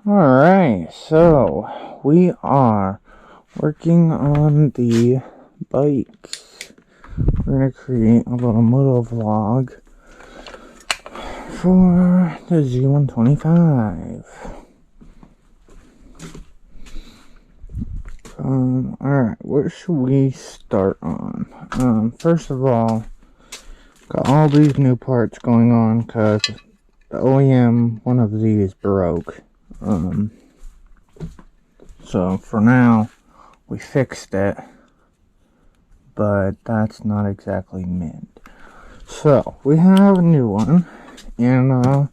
Alright, so we are working on the bikes. We're going to create a little moto vlog for the Z125. Alright, what should we start on? First of all, got all these new parts going on because the OEM, one of these broke. So for now, we fixed it, but that's not exactly mint. So we have a new one and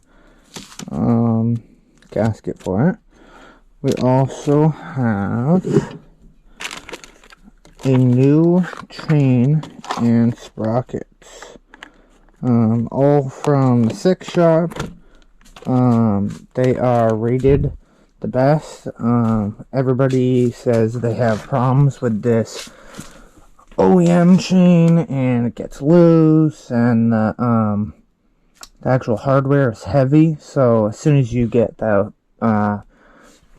gasket for it. We also have a new chain and sprockets, all from the 6 shop. They are rated the best. Everybody says they have problems with this OEM chain and it gets loose and the actual hardware is heavy, so as soon as you get the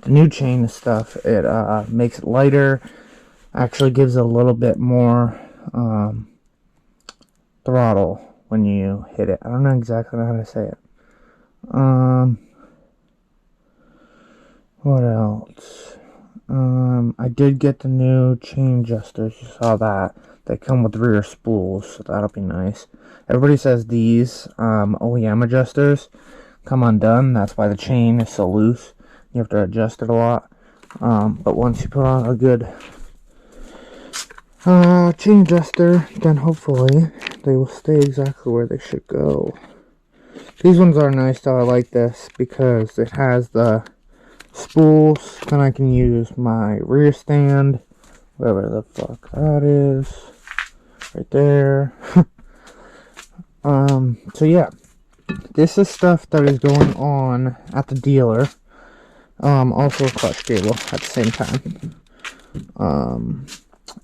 new chain and stuff, it makes it lighter, actually gives a little bit more throttle when you hit it. I don't know exactly how to say it. What else? I did get the new chain adjusters. You saw that. They come with rear spools, so that'll be nice. Everybody says these OEM adjusters come undone. That's why the chain is so loose. You have to adjust it a lot. But once you put on a good chain adjuster, then hopefully they will stay exactly where they should go. These ones are nice though. I like this because it has the spools. Then I can use my rear stand, whatever the fuck that is, right there. So yeah, this is stuff that is going on at the dealer. Also a clutch cable at the same time.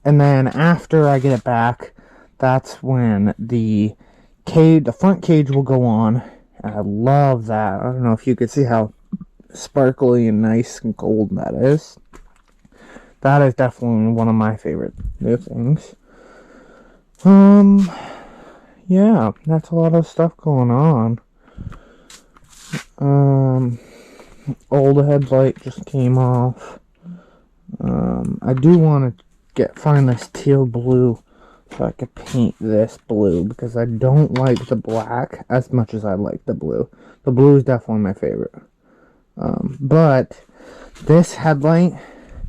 And then after I get it back, that's when the front cage will go on. I love that. I don't know if you could see how sparkly and nice and gold that is. That is definitely one of my favorite new things. Yeah, that's a lot of stuff going on. Old headlight just came off. I do want to find this teal blue so I could paint this blue, because I don't like the black as much as I like the blue. The blue is definitely my favorite. But this headlight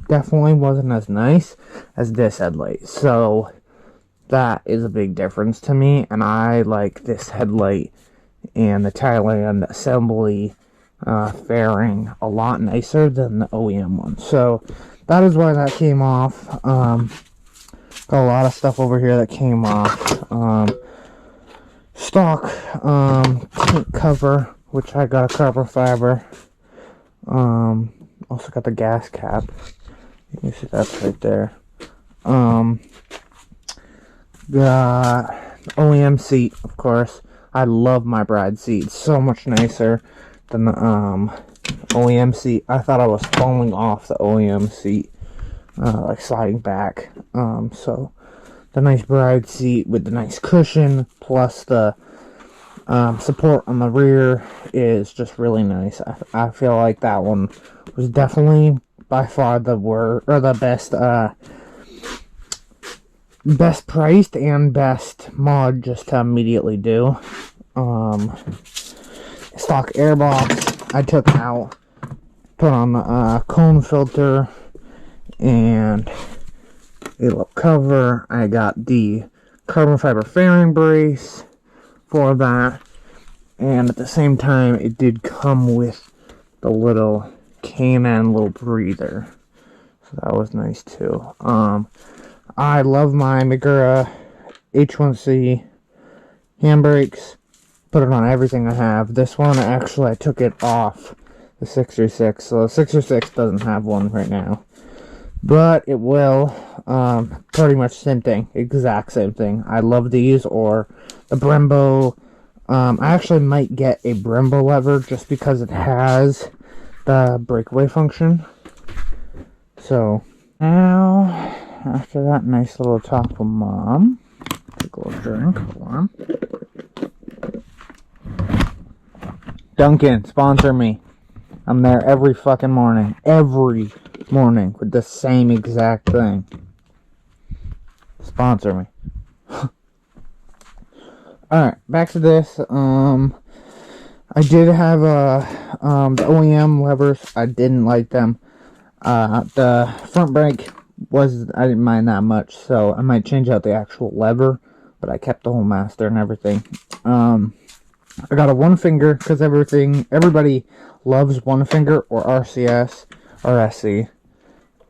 definitely wasn't as nice as this headlight. So that is a big difference to me. And I like this headlight and the Thailand assembly fairing a lot nicer than the OEM one. So that is why that came off. Got a lot of stuff over here that came off. Stock tank cover, which I got a carbon fiber. Also got the gas cap. You can see that's right there. Got OEM seat, of course. I love my bride seat. It's so much nicer than the OEM seat. I thought I was falling off the OEM seat, like sliding back. So the nice bride seat with the nice cushion plus the support on the rear is just really nice. I feel like that one was definitely by far the best priced and best mod just to immediately do. Stock airbox I took out, put on the cone filter and a little cover. I got the carbon fiber fairing brace for that, and at the same time it did come with the little K&N little breather, so that was nice too. I love my Magura H1C handbrakes. Put it on everything I have. This one, actually, I took it off the 636, so the 636 doesn't have one right now. But it will. Pretty much same thing. Exact same thing. I love these, or the Brembo. I actually might get a Brembo lever just because it has the breakaway function. So now, after that nice little talk with Mom, take a little drink. Hold on. Duncan, sponsor me. I'm there every fucking morning. Every morning with the same exact thing. Sponsor me. Alright, back to this. I did have the OEM levers. I didn't like them. The front brake I didn't mind that much, so I might change out the actual lever, but I kept the whole master and everything. I got a one finger because everybody loves one finger or RCS or SC,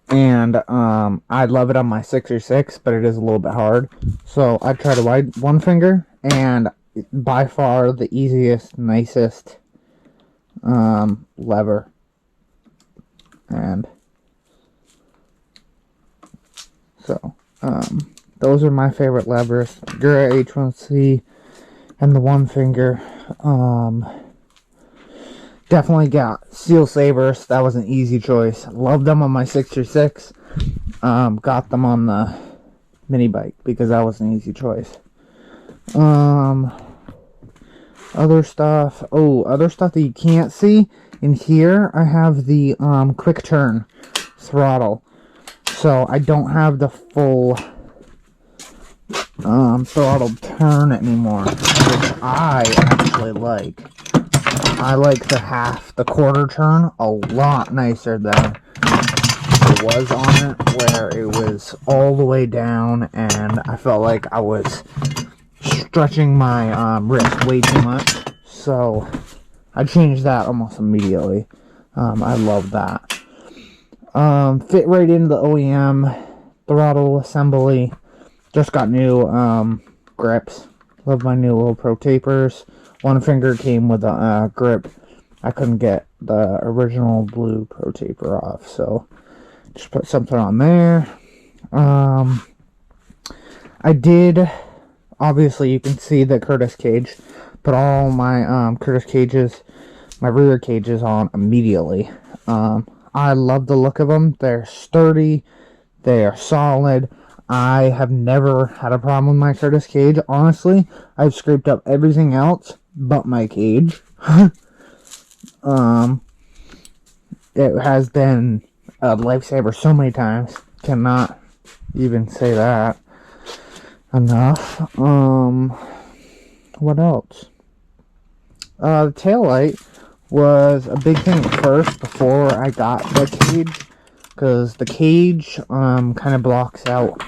and I love it on my 66, but it is a little bit hard. So I tried a one finger, and by far the easiest, nicest lever. And so those are my favorite levers: Gura H1C and the one finger. Definitely got Seal Sabers. That was an easy choice. Loved them on my 66. Got them on the mini bike because that was an easy choice. Other stuff that you can't see. In here, I have the quick turn throttle. So I don't have the full throttle turn anymore, which I actually like. I like the quarter turn a lot nicer than it was on it, where it was all the way down, and I felt like I was stretching my wrist way too much. So I changed that almost immediately. I love that. Fit right into the OEM throttle assembly. Just got new grips. Love my new little pro tapers. One finger came with a grip. I couldn't get the original blue pro taper off, so just put something on there. I did, obviously you can see the Curtis cage. Put all my Curtis cages, my rear cages on immediately. I love the look of them. They're sturdy. They are solid. I have never had a problem with my Curtis cage. Honestly, I've scraped up everything else but my cage. It has been a lifesaver so many times. Cannot even say that enough. What else? The taillight was a big thing at first before I got the cage, because the cage kind of blocks out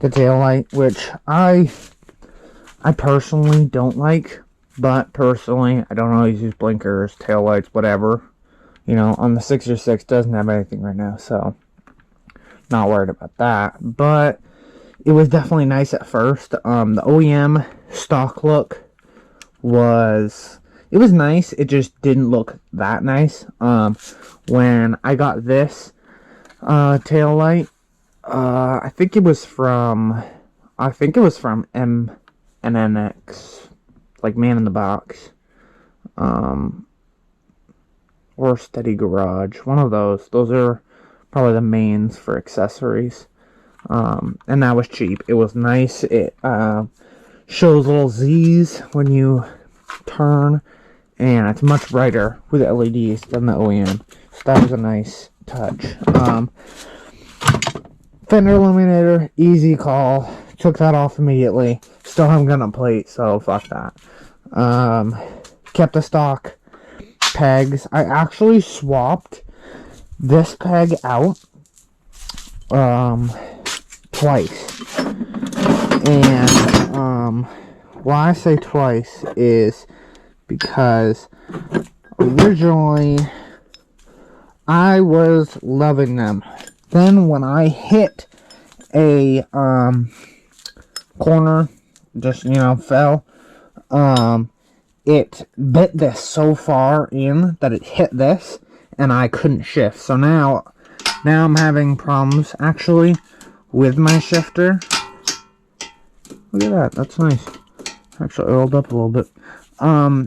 the taillight, which I personally don't like. But personally, I don't always use blinkers, taillights, whatever. You know, on the 66 doesn't have anything right now, so not worried about that. But it was definitely nice at first. The OEM stock look was nice. It just didn't look that nice. When I got this taillight, I think it was from MNX. Like Man in the Box, or Steady Garage, one of those. Those are probably the mains for accessories, and that was cheap. It was nice. It shows little Z's when you turn, and it's much brighter with LEDs than the OEM. So that was a nice touch. Fender illuminator, easy call. Took that off immediately. Still haven't got a plate, so fuck that. Kept the stock pegs. I actually swapped this peg out twice. And why I say twice is because originally I was loving them. Then when I hit a corner, just, fell, it bit this so far in that it hit this, and I couldn't shift. So now I'm having problems, actually, with my shifter. Look at that, that's nice. Actually oiled up a little bit.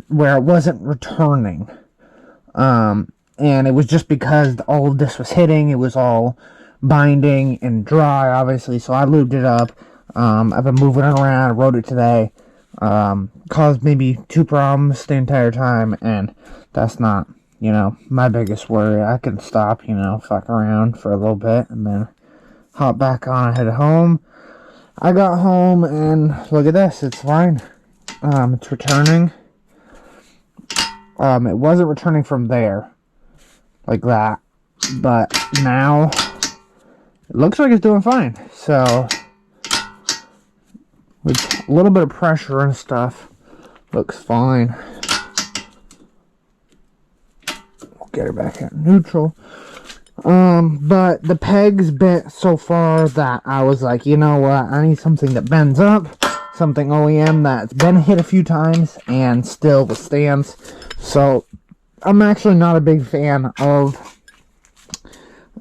Where it wasn't returning. and it was just because all of this was hitting. It was all binding and dry, obviously, so I lubed it up. I've been moving it around. I rode it today. Caused maybe 2 problems the entire time, and that's not, my biggest worry. I can stop, fuck around for a little bit, and then hop back on and head home. I got home, and look at this. It's fine. It's returning. It wasn't returning from there, like that, but now it looks like it's doing fine. So with a little bit of pressure and stuff, looks fine. We'll get her back at neutral. But the pegs bent so far that I was like, you know what, I need something that bends up, something OEM that's been hit a few times and still withstands. So I'm actually not a big fan of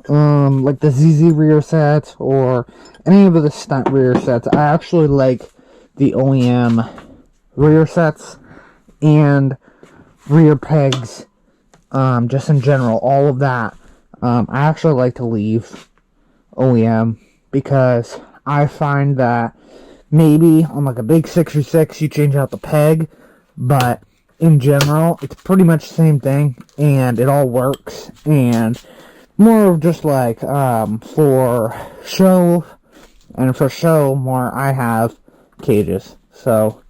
like the ZZ rear sets or any of the stunt rear sets. I actually like the OEM rear sets and rear pegs, just in general, all of that. I actually like to leave OEM because I find that maybe on like a big 66 you change out the peg, but in general it's pretty much the same thing and it all works, and more of just like for show, and for show more I have cages, so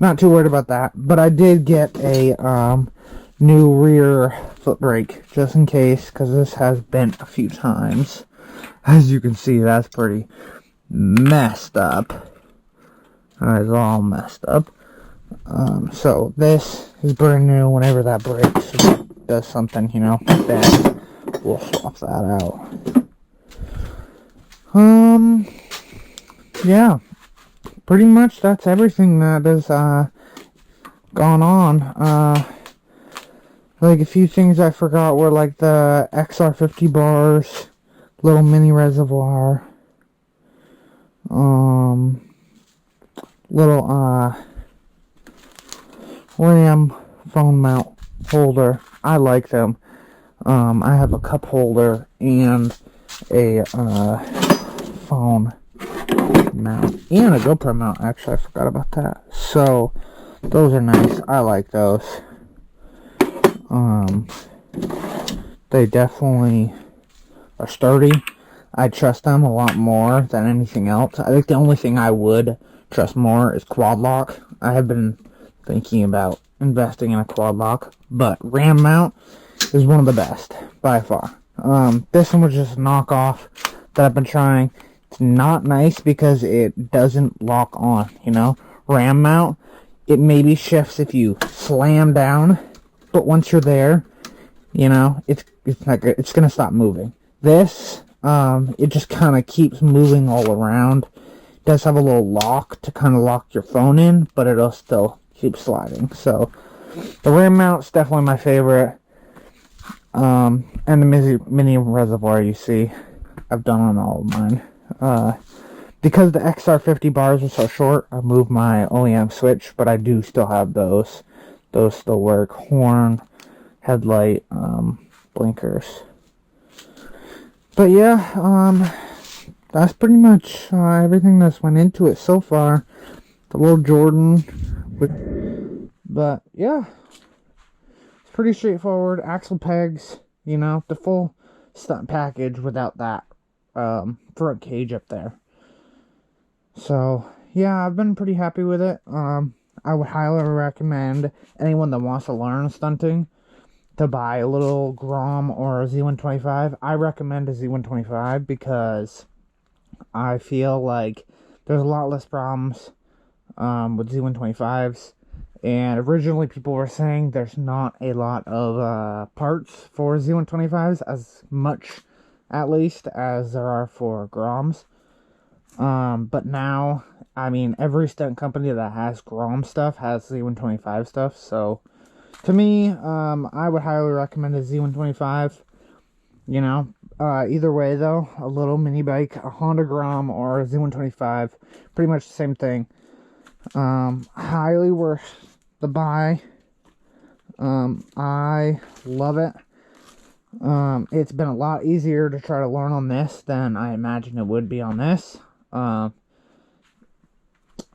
not too worried about that. But I did get a new rear foot brake just in case, because this has bent a few times. As you can see, that's pretty messed up. It's all messed up. So this is brand new. Whenever that breaks, it does something, then we'll swap that out. Yeah, pretty much that's everything that has gone on. Like a few things I forgot were like the XR50 bars, little mini reservoir, little RAM phone mount holder. I like them. I have a cup holder and a phone mount and a GoPro mount. Actually, I forgot about that. So those are nice. I like those. They definitely are sturdy. I trust them a lot more than anything else. I think the only thing I would trust more is quad lock. I have been thinking about investing in a quad lock, but RAM mount is one of the best by far. This one was just a knockoff that I've been trying. It's not nice because it doesn't lock on, RAM mount, it maybe shifts if you slam down, but once you're there, it's gonna stop moving. This, it just kind of keeps moving all around. It does have a little lock to kind of lock your phone in, but it'll still keep sliding. So the RAM mount's definitely my favorite. And the mini reservoir, you see, I've done on all of mine. Because the XR50 bars are so short, I moved my OEM switch, but I do still have those. Those still work. Horn, headlight, blinkers. But yeah, that's pretty much everything that's went into it so far. The little Jordan. But yeah, it's pretty straightforward. Axle pegs, the full stunt package without that front cage up there. So yeah, I've been pretty happy with it. I would highly recommend anyone that wants to learn stunting to buy a little Grom or a Z125. I recommend a Z125 because I feel like there's a lot less problems with Z125s. And originally people were saying there's not a lot of parts for Z125s, as much at least as there are for Groms. But now, I mean, every stunt company that has Grom stuff has Z125 stuff. So to me, I would highly recommend a Z125. Either way though, a little mini bike, a Honda Grom or a Z125, pretty much the same thing. Highly worth the buy. I love it. It's been a lot easier to try to learn on this than I imagined it would be on this.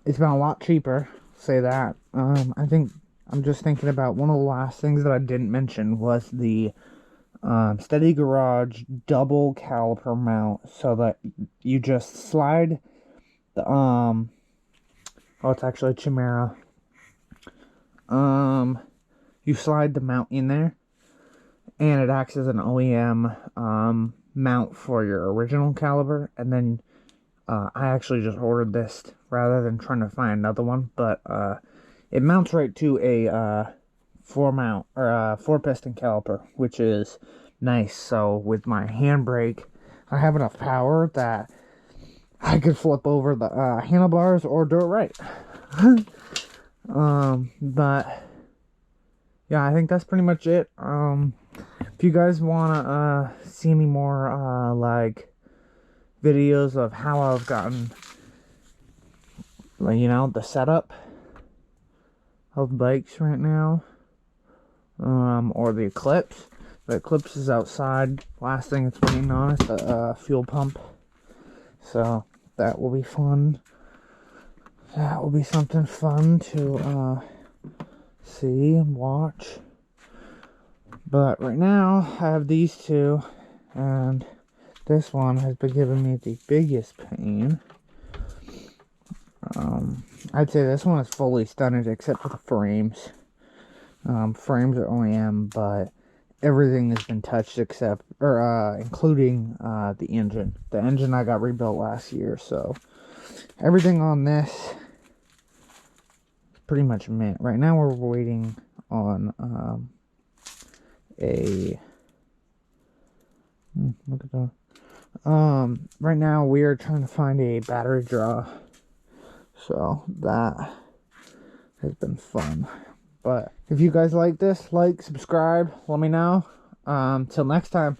It's been a lot cheaper, say that. I think I'm just thinking about one of the last things that I didn't mention was the Steady Garage double caliper mount, so that you just slide the oh, it's actually a Chimera. You slide the mount in there, and it acts as an OEM mount for your original caliber. And then I actually just ordered this rather than trying to find another one, but it mounts right to a four piston caliper, which is nice. So with my handbrake, I have enough power that I could flip over the handlebars or do it right. But yeah, I think that's pretty much it. If you guys wanna see any more like videos of how I've gotten, you know, the setup of bikes right now, or the Eclipse. The Eclipse is outside. Last thing it's waiting on is the fuel pump. So that will be fun. That will be something fun to see and watch. But right now I have these two, and this one has been giving me the biggest pain. I'd say this one is fully stunted except for the frames. Frames are OEM, but everything has been touched except, including the engine. The engine I got rebuilt last year, so everything on this is pretty much mint. Right now we're waiting on look at that. Right now we are trying to find a battery draw, so that has been fun. But if you guys like this, like, subscribe, let me know. Till next time.